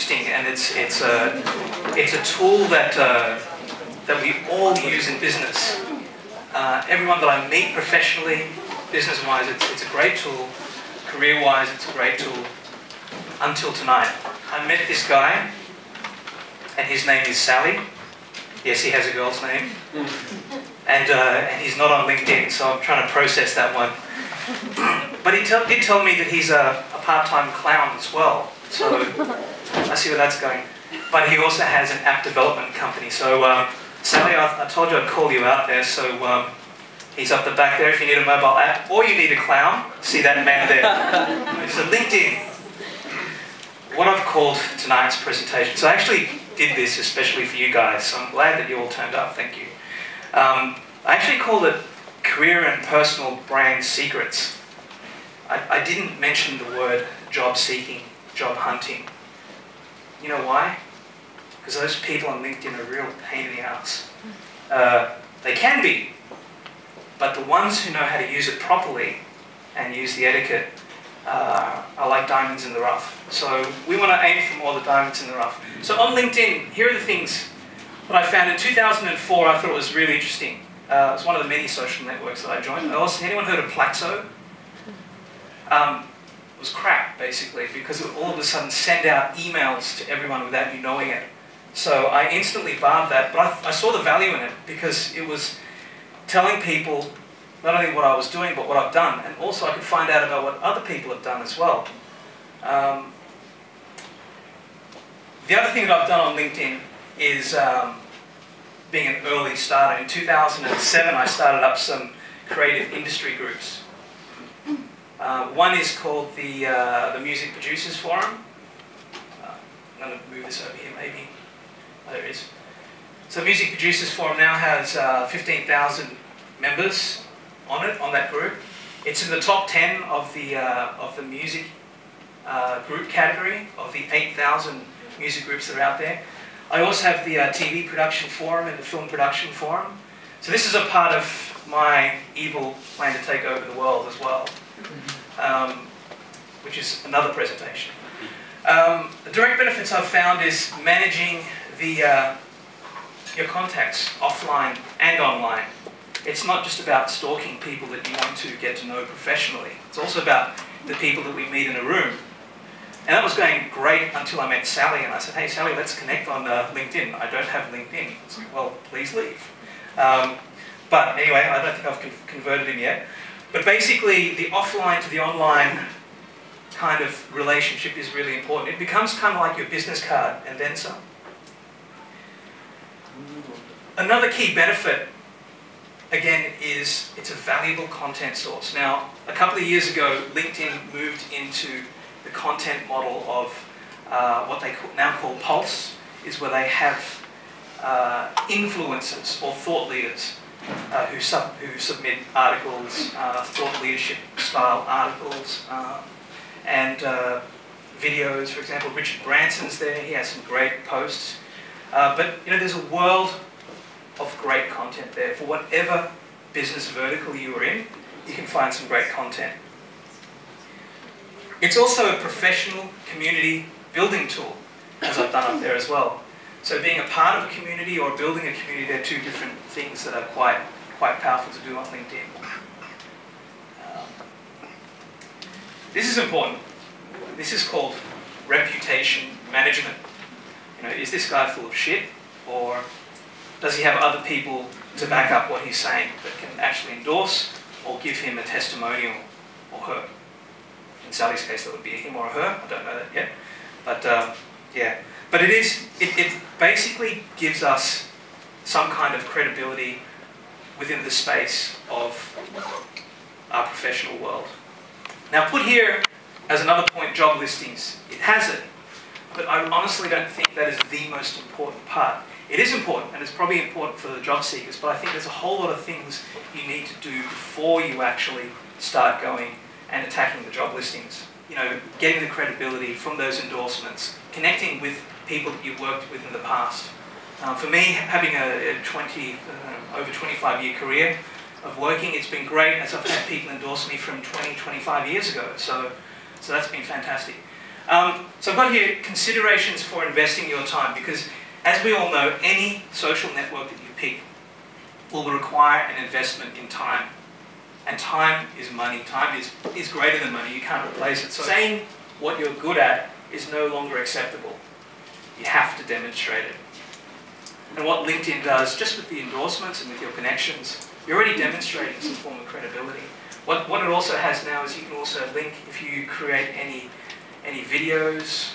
interesting, and it's a tool that that we all use in business. Everyone that I meet professionally, business-wise, it's a great tool. Career-wise, it's a great tool. Until tonight, I met this guy, and his name is Sally. Yes, he has a girl's name, and he's not on LinkedIn, so I'm trying to process that one. But he did tell me that he's a part-time clown as well, so I see where that's going. But he also has an app development company. So Sally, I told you I'd call you out there, so he's up the back there if you need a mobile app, or you need a clown. See that man there? It's a LinkedIn. What I've called tonight's presentation, so I actually did this especially for you guys, so I'm glad that you all turned up, thank you. I actually called it Career and Personal Brand Secrets. I didn't mention the word job seeking, job hunting. You know why? Because those people on LinkedIn are a real pain in the ass. They can be, but the ones who know how to use it properly and use the etiquette are like diamonds in the rough. So we want to aim for more of the diamonds in the rough. So on LinkedIn, here are the things that I found in 2004. I thought it was really interesting. It was one of the many social networks that I joined. Anyone heard of Plaxo? It was crap, basically, because it would all of a sudden send out emails to everyone without you knowing it. So I instantly barred that, but I saw the value in it because it was telling people not only what I was doing, but what I've done, and also I could find out about what other people have done as well. The other thing that I've done on LinkedIn is being an early starter. In 2007, I started up some creative industry groups. One is called the Music Producers Forum. I'm going to move this over here, maybe. Oh, there it is. So Music Producers Forum now has 15,000 members on it, on that group. It's in the top 10 of the music group category of the 8,000 music groups that are out there. I also have the TV production forum and the film production forum. So this is a part of my evil plan to take over the world as well, which is another presentation. The direct benefits I've found is managing your contacts offline and online. It's not just about stalking people that you want to get to know professionally. It's also about the people that we meet in a room. And that was going great until I met Sally, and I said, hey Sally, let's connect on LinkedIn. I don't have LinkedIn. It's like, well, please leave. But anyway, I don't think I've converted him yet. But basically, the offline to the online kind of relationship is really important. It becomes kind of like your business card and then some. Another key benefit, again, is it's a valuable content source. Now, a couple of years ago, LinkedIn moved into the content model of what they now call Pulse, is where they have influencers or thought leaders who submit articles, thought leadership style articles, and videos. For example, Richard Branson's there. He has some great posts. But you know, there's a world of great content there. For whatever business vertical you are in, you can find some great content. It's also a professional community building tool, as I've done up there as well. So being a part of a community or building a community, they're two different things that are quite powerful to do on LinkedIn. This is important. This is called reputation management. You know, is this guy full of shit, or does he have other people to back up what he's saying that can actually endorse or give him a testimonial, or her? In Sally's case, that would be him or her. I don't know that yet, but yeah. But it basically gives us some kind of credibility within the space of our professional world. Now, put here as another point, job listings. It has it, but I honestly don't think that is the most important part. It is important, and it's probably important for the job seekers, but I think there's a whole lot of things you need to do before you actually start going and attacking the job listings. You know, getting the credibility from those endorsements, connecting with people that you've worked with in the past. For me, having a over 25-year career of working, it's been great, as I've had people endorse me from 20, 25 years ago. So that's been fantastic. So I've got here considerations for investing your time, because as we all know, any social network that you pick will require an investment in time. And time is money. Time is greater than money. You can't replace it. So saying what you're good at is no longer acceptable. You have to demonstrate it. And what LinkedIn does, just with the endorsements and with your connections, you're already demonstrating some form of credibility. What it also has now is you can also link, if you create any videos,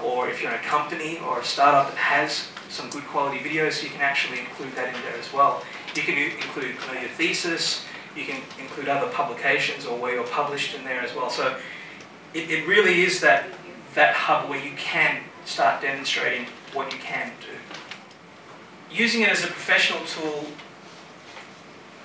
or if you're in a company or a startup that has some good quality videos, you can actually include that in there as well. You can include your thesis, you can include other publications or where you're published in there as well. So it really is that hub where you can start demonstrating what you can do. Using it as a professional tool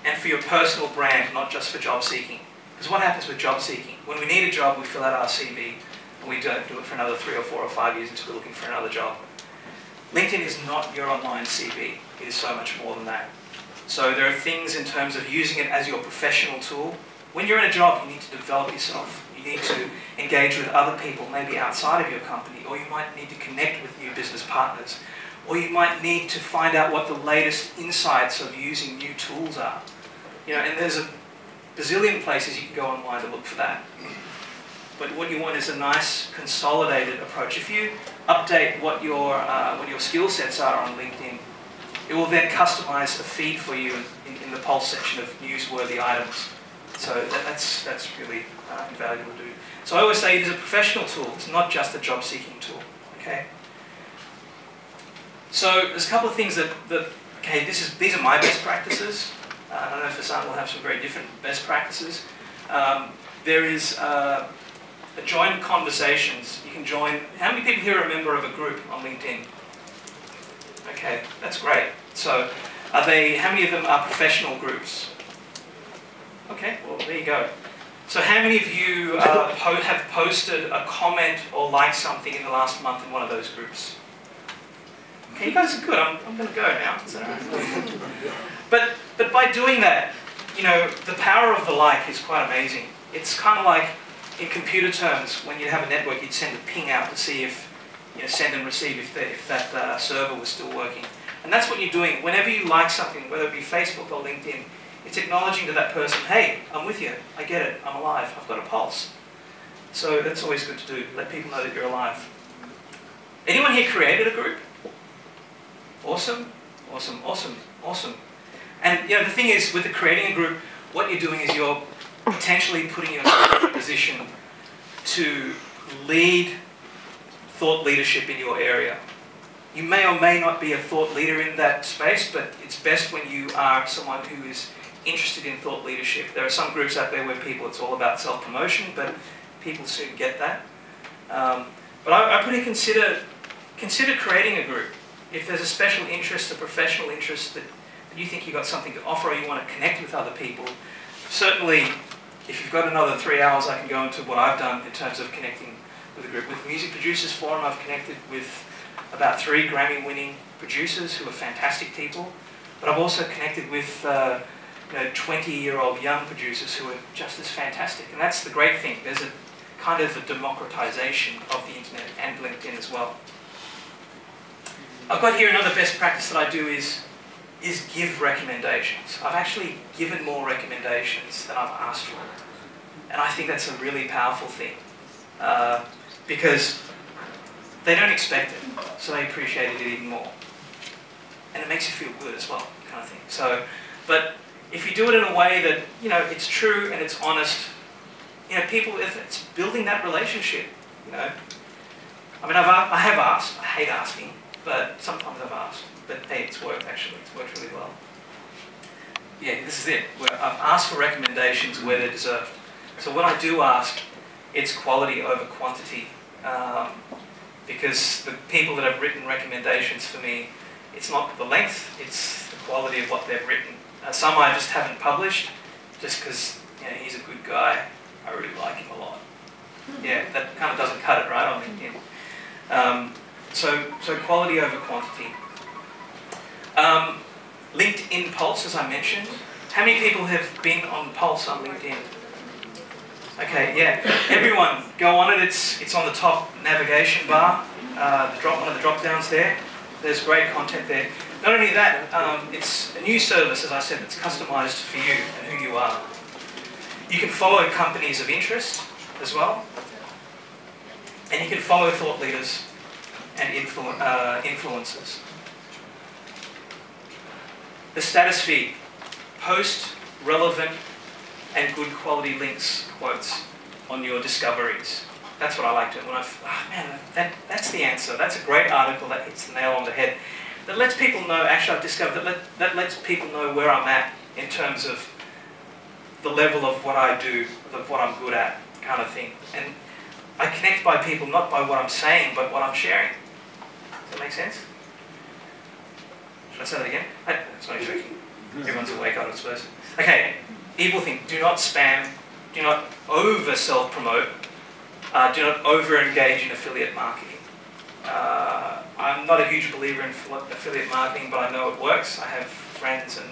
and for your personal brand, not just for job seeking. Because what happens with job seeking? When we need a job, we fill out our CV, and we don't do it for another 3 or 4 or 5 years until we're looking for another job. LinkedIn is not your online CV. It is so much more than that. So there are things in terms of using it as your professional tool. When you're in a job, you need to develop yourself. You need to engage with other people, maybe outside of your company, or you might need to connect with new business partners, or you might need to find out what the latest insights of using new tools are. And there's a bazillion places you can go online to look for that. But what you want is a nice consolidated approach. If you update what your skill sets are on LinkedIn, it will then customize a feed for you in the pulse section of newsworthy items. So that's really invaluable to do. So I always say it is a professional tool. It's not just a job-seeking tool. Okay. So there's a couple of things these are my best practices. I know Fasan will have some very different best practices. There is join conversations. You can join. How many people here are a member of a group on LinkedIn? Okay, that's great. So how many of them are professional groups? Okay, well there you go. So how many of you have posted a comment or liked something in the last month in one of those groups? Okay, you guys are good. I'm going to go now. Is that all right? But by doing that, the power of the like is quite amazing. It's kind of like, in computer terms, when you have a network, you'd send a ping out to see if, send and receive if that server was still working. And that's what you're doing. Whenever you like something, whether it be Facebook or LinkedIn, it's acknowledging to that person, hey, I'm with you, I get it, I'm alive, I've got a pulse. So that's always good to do, let people know that you're alive. Anyone here created a group? Awesome, awesome, awesome, awesome. And the thing is, with the creating a group, what you're doing is you're potentially putting yourself in a position to lead thought leadership in your area. You may or may not be a thought leader in that space, but it's best when you are someone who is interested in thought leadership. There are some groups out there where it's all about self-promotion, but people soon get that. But I put in consider creating a group. If there's a special interest, a professional interest that you think you've got something to offer, or you want to connect with other people, certainly if you've got another 3 hours, I can go into what I've done in terms of connecting with a group. With the Music Producers Forum, I've connected with about 3 Grammy-winning producers who are fantastic people, but I've also connected with 20-year-old young producers who are just as fantastic. And that's the great thing. There's a kind of a democratization of the internet and LinkedIn as well. I've got here another best practice that I do is give recommendations. I've actually given more recommendations than I've asked for. And I think that's a really powerful thing. Because they don't expect it, so they appreciate it even more. And it makes you feel good as well, kind of thing. So, but if you do it in a way that, it's true and it's honest, people, if it's building that relationship, I mean, I have asked, I hate asking, but sometimes I've asked. But hey, it's worked actually, it's worked really well. Yeah, this is it. Where I've asked for recommendations where they're deserved. So when I do ask, it's quality over quantity. Because the people that have written recommendations for me, it's not the length, it's the quality of what they've written. Some I just haven't published, just because he's a good guy, I really like him a lot. Yeah, that kind of doesn't cut it, right, on LinkedIn. So quality over quantity. LinkedIn Pulse, as I mentioned. How many people have been on Pulse on LinkedIn? Okay, yeah. Everyone, go on it. It's on the top navigation bar. One of the drop downs there. There's great content there. Not only that, it's a new service, as I said, that's customized for you and who you are. You can follow companies of interest as well, and you can follow thought leaders and influencers. The status feed: post relevant and good quality links, quotes on your discoveries. That's what I like to do. That's the answer. That's a great article that hits the nail on the head. That lets people know, actually I've discovered that lets people know where I'm at in terms of the level of what I do, of what I'm good at, kind of thing. And I connect by people not by what I'm saying, but what I'm sharing. Does that make sense? Should I say that again? It's only joking. Everyone's awake, I suppose. Okay, evil thing, do not spam, do not over self-promote, do not over-engage in affiliate marketing. I'm not a huge believer in affiliate marketing, but I know it works. I have friends and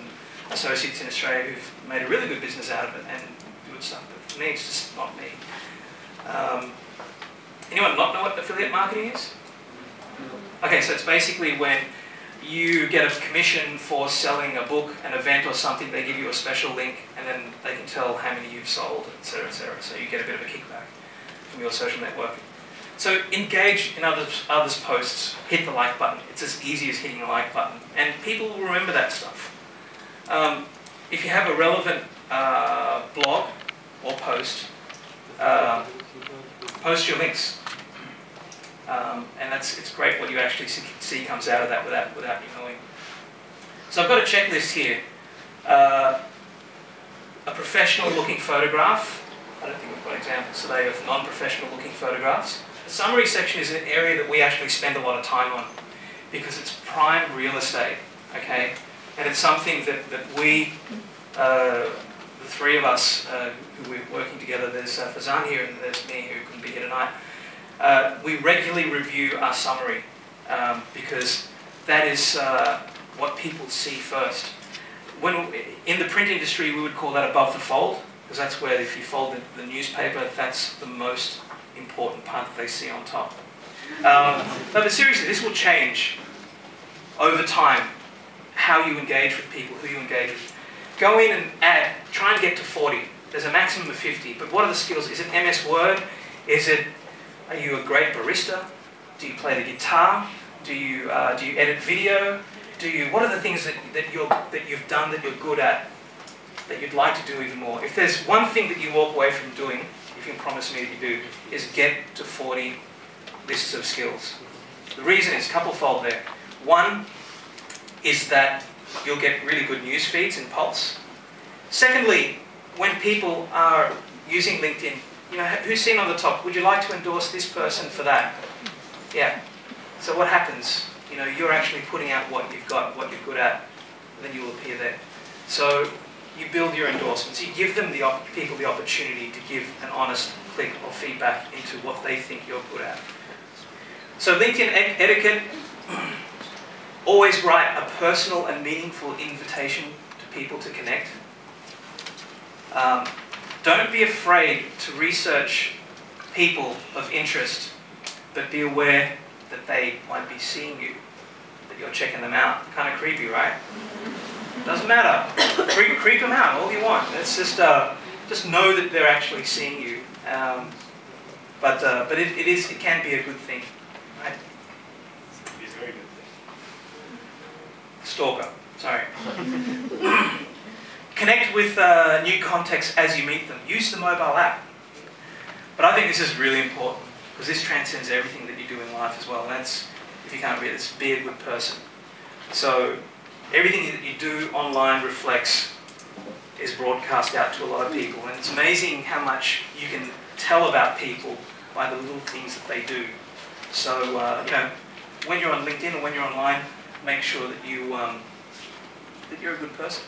associates in Australia who've made a really good business out of it and good stuff, but for me it's just not me. Anyone not know what affiliate marketing is? Okay, so it's basically when you get a commission for selling a book, an event or something, they give you a special link and then they can tell how many you've sold, etc., etc. So you get a bit of a kickback from your social networking. So engage in others' posts, hit the like button. It's as easy as hitting a like button. And people will remember that stuff. If you have a relevant blog or post, post your links. And it's great what you actually see comes out of that without you knowing. So I've got a checklist here. A professional looking photograph. I don't think we've got examples today of non-professional looking photographs. The summary section is an area that we actually spend a lot of time on because it's prime real estate, okay? And it's something that we, the three of us who we're working together, there's Fazan here and there's me who couldn't be here tonight, we regularly review our summary because that is what people see first. In the print industry, we would call that above the fold, because that's where if you fold the newspaper, that's the most important part that they see on top. But seriously, this will change over time, how you engage with people, who you engage with. Go in and try and get to 40. There's a maximum of 50, but what are the skills? Is it MS Word? Are you a great barista? Do you play the guitar? Do you edit video? What are the things that you've done that you're good at, that you'd like to do even more? If there's one thing that you walk away from doing, if you can promise me that you do, is get to 40 lists of skills. The reason is couple-fold there. One is that you'll get really good news feeds in Pulse. Secondly, when people are using LinkedIn, who's seen on the top, would you like to endorse this person for that? Yeah. So what happens? You're actually putting out what you've got, what you're good at, and then you will appear there. So you build your endorsements. You give them people the opportunity to give an honest click or feedback into what they think you're good at. So LinkedIn etiquette, always write a personal and meaningful invitation to people to connect. Don't be afraid to research people of interest, but be aware that they might be seeing you, that you're checking them out. Kind of creepy, right? Doesn't matter. Creep them out all you want. It's just know that they're actually seeing you. But it can be a good thing, right? It is a very good thing. Stalker. Sorry. Connect with new contacts as you meet them. Use the mobile app. But I think this is really important because this transcends everything that you do in life as well. And that's, if you can't read it, be a good person. So everything that you do online is broadcast out to a lot of people. And it's amazing how much you can tell about people by the little things that they do. So, when you're on LinkedIn or when you're online, make sure that you're a good person.